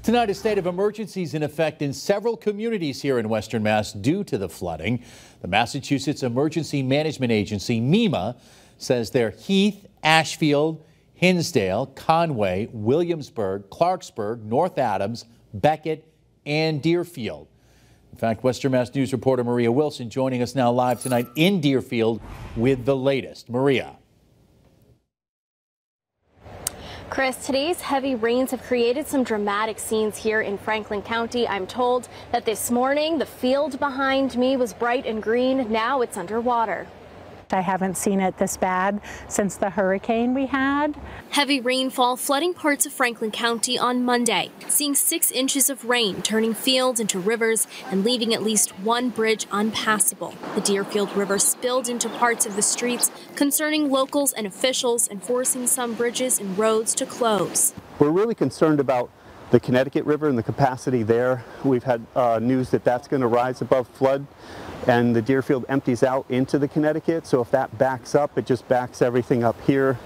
Tonight, a state of emergency is in effect in several communities here in Western Mass due to the flooding. The Massachusetts Emergency Management Agency, MEMA, says they're Heath, Ashfield, Hinsdale, Conway, Williamsburg, Clarksburg, North Adams, Beckett, and Deerfield. In fact, Western Mass News reporter Maria Wilson joining us now live tonight in Deerfield with the latest. Maria. Chris, today's heavy rains have created some dramatic scenes here in Franklin County. I'm told that this morning the field behind me was bright and green. Now it's underwater. I haven't seen it this bad since the hurricane we had. Heavy rainfall flooding parts of Franklin County on Monday, seeing 6 inches of rain turning fields into rivers and leaving at least one bridge unpassable. The Deerfield River spilled into parts of the streets, concerning locals and officials and forcing some bridges and roads to close. We're really concerned about the Connecticut River and the capacity there. We've had news that that's going to rise above flood, and the Deerfield empties out into the Connecticut, so if that backs up, it just backs everything up here.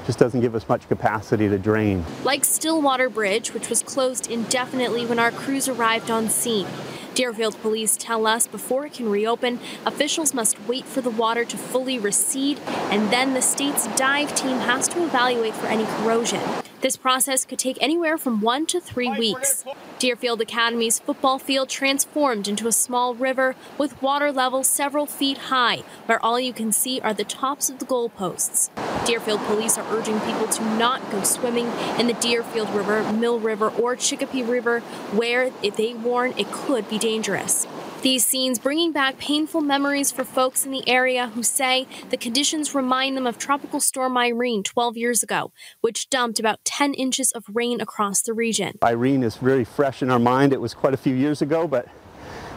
Just doesn't give us much capacity to drain. Like Stillwater Bridge, which was closed indefinitely when our crews arrived on scene. Deerfield police tell us before it can reopen, officials must wait for the water to fully recede, and then the state's dive team has to evaluate for any corrosion. This process could take anywhere from 1 to 3 weeks. Deerfield Academy's football field transformed into a small river with water levels several feet high, where all you can see are the tops of the goalposts. Deerfield police are urging people to not go swimming in the Deerfield River, Mill River, or Chicopee River, where they warn it could be dangerous. These scenes bringing back painful memories for folks in the area who say the conditions remind them of Tropical Storm Irene 12 years ago, which dumped about 10 inches of rain across the region. Irene is very fresh in our mind. It was quite a few years ago, but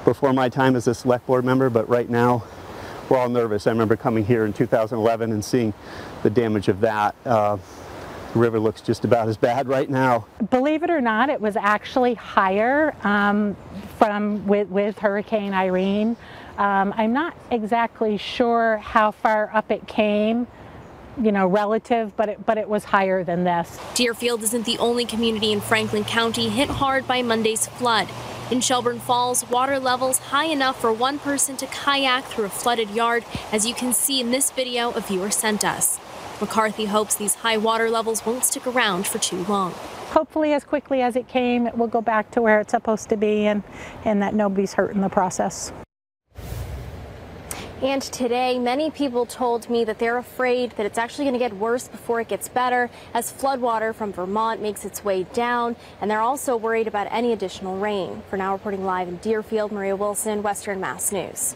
before my time as a select board member, but right now we're all nervous. I remember coming here in 2011 and seeing the damage of that. The river looks just about as bad right now. Believe it or not, it was actually higher with Hurricane Irene. I'm not exactly sure how far up it came, relative, but it was higher than this. Deerfield isn't the only community in Franklin County hit hard by Monday's flood. In Shelburne Falls, water levels high enough for one person to kayak through a flooded yard, as you can see in this video a viewer sent us. McCarthy hopes these high water levels won't stick around for too long. Hopefully as quickly as it came, it will go back to where it's supposed to be and that nobody's hurt in the process. And today, many people told me that they're afraid that it's actually going to get worse before it gets better as floodwater from Vermont makes its way down. And they're also worried about any additional rain. For now, reporting live in Deerfield, Maria Wilson, Western Mass News.